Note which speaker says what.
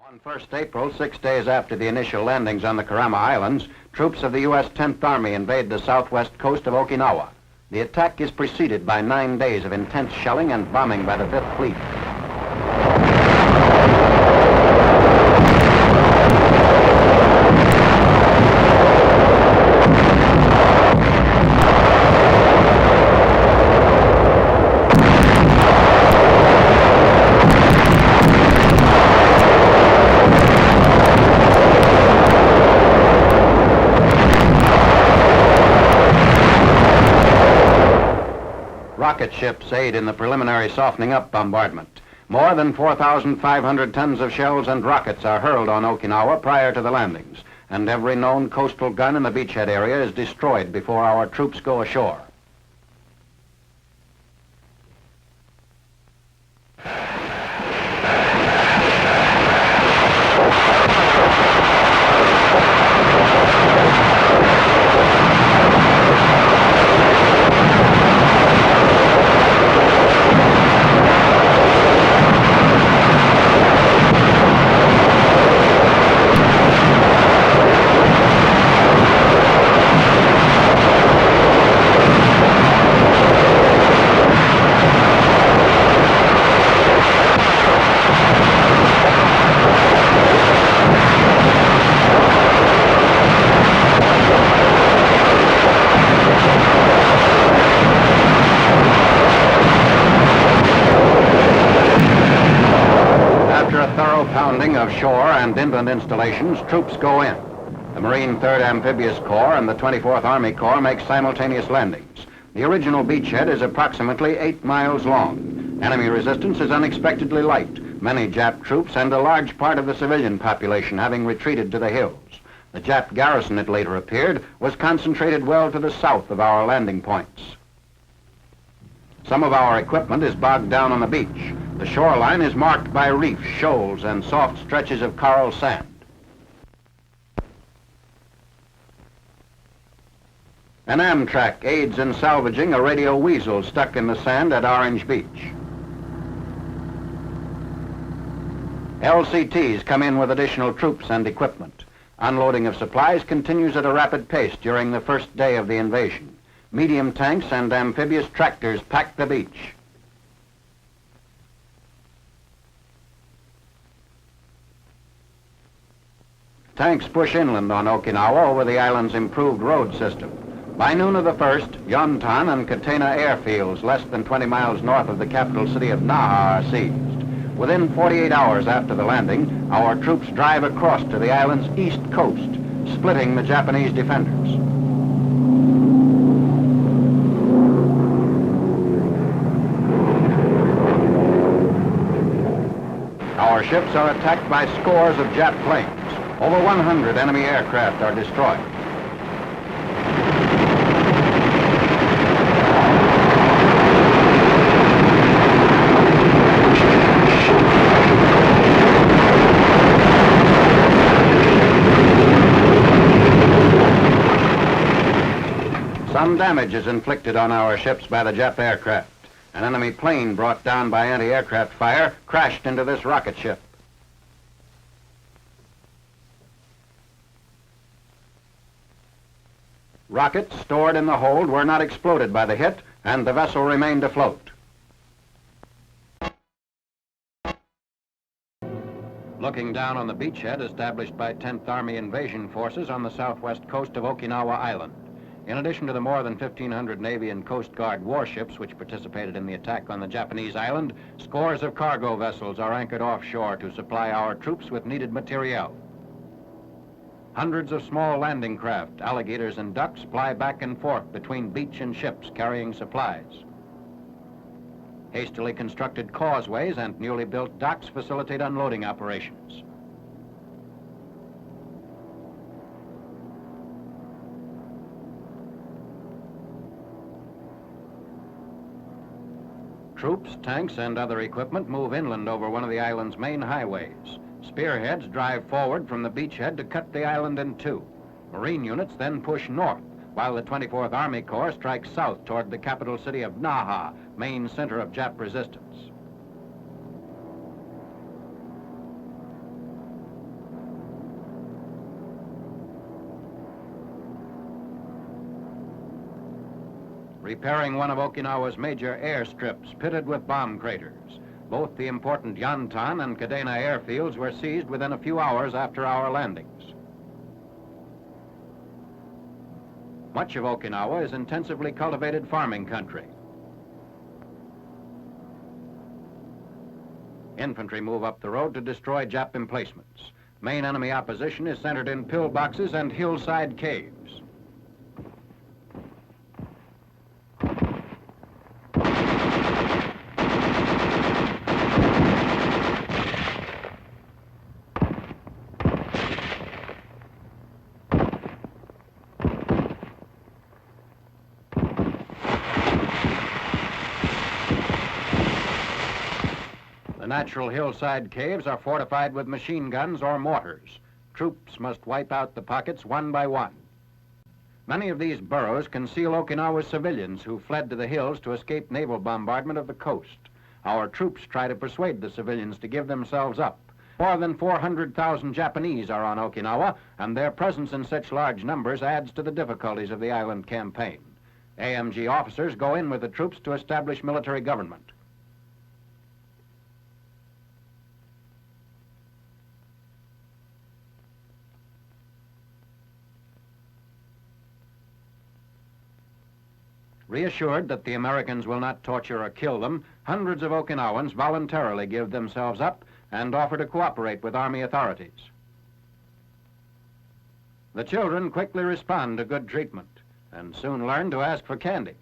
Speaker 1: On 1st April, 6 days after the initial landings on the Kurama Islands, troops of the U.S. 10th Army invade the southwest coast of Okinawa. The attack is preceded by 9 days of intense shelling and bombing by the 5th Fleet. Rocket ships aid in the preliminary softening up bombardment. More than 4,500 tons of shells and rockets are hurled on Okinawa prior to the landings, and every known coastal gun in the beachhead area is destroyed before our troops go ashore. Pounding of shore and inland installations, troops go in. The Marine 3rd Amphibious Corps and the 24th Army Corps make simultaneous landings. The original beachhead is approximately 8 miles long. Enemy resistance is unexpectedly light, many Jap troops and a large part of the civilian population having retreated to the hills. The Jap garrison, it later appeared, was concentrated well to the south of our landing points. Some of our equipment is bogged down on the beach. The shoreline is marked by reefs, shoals, and soft stretches of coral sand. An Amtrak aids in salvaging a radio weasel stuck in the sand at Orange Beach. LCTs come in with additional troops and equipment. Unloading of supplies continues at a rapid pace during the first day of the invasion. Medium tanks and amphibious tractors pack the beach. Tanks push inland on Okinawa over the island's improved road system. By noon of the 1st, Yontan and Katena airfields less than 20 miles north of the capital city of Naha are seized. Within 48 hours after the landing, our troops drive across to the island's east coast, splitting the Japanese defenders. Our ships are attacked by scores of Jap planes. Over 100 enemy aircraft are destroyed. Some damage is inflicted on our ships by the Jap aircraft. An enemy plane brought down by anti-aircraft fire crashed into this rocket ship. Rockets stored in the hold were not exploded by the hit, and the vessel remained afloat. Looking down on the beachhead established by 10th Army invasion forces on the southwest coast of Okinawa Island. In addition to the more than 1,500 Navy and Coast Guard warships which participated in the attack on the Japanese island, scores of cargo vessels are anchored offshore to supply our troops with needed materiel. Hundreds of small landing craft, alligators and ducks ply back and forth between beach and ships carrying supplies. Hastily constructed causeways and newly built docks facilitate unloading operations. Troops, tanks, and other equipment move inland over one of the island's main highways. Spearheads drive forward from the beachhead to cut the island in two. Marine units then push north, while the 24th Army Corps strikes south toward the capital city of Naha, main center of Jap resistance. repairing one of Okinawa's major airstrips pitted with bomb craters. Both the important Yantan and Kadena airfields were seized within a few hours after our landings. Much of Okinawa is intensively cultivated farming country. Infantry move up the road to destroy Jap emplacements. Main enemy opposition is centered in pillboxes and hillside caves. The natural hillside caves are fortified with machine guns or mortars. Troops must wipe out the pockets one by one. Many of these burrows conceal Okinawa's civilians who fled to the hills to escape naval bombardment of the coast. Our troops try to persuade the civilians to give themselves up. More than 400,000 Japanese are on Okinawa, and their presence in such large numbers adds to the difficulties of the island campaign. AMG officers go in with the troops to establish military government. Reassured that the Americans will not torture or kill them, hundreds of Okinawans voluntarily give themselves up and offer to cooperate with Army authorities. The children quickly respond to good treatment and soon learn to ask for candy.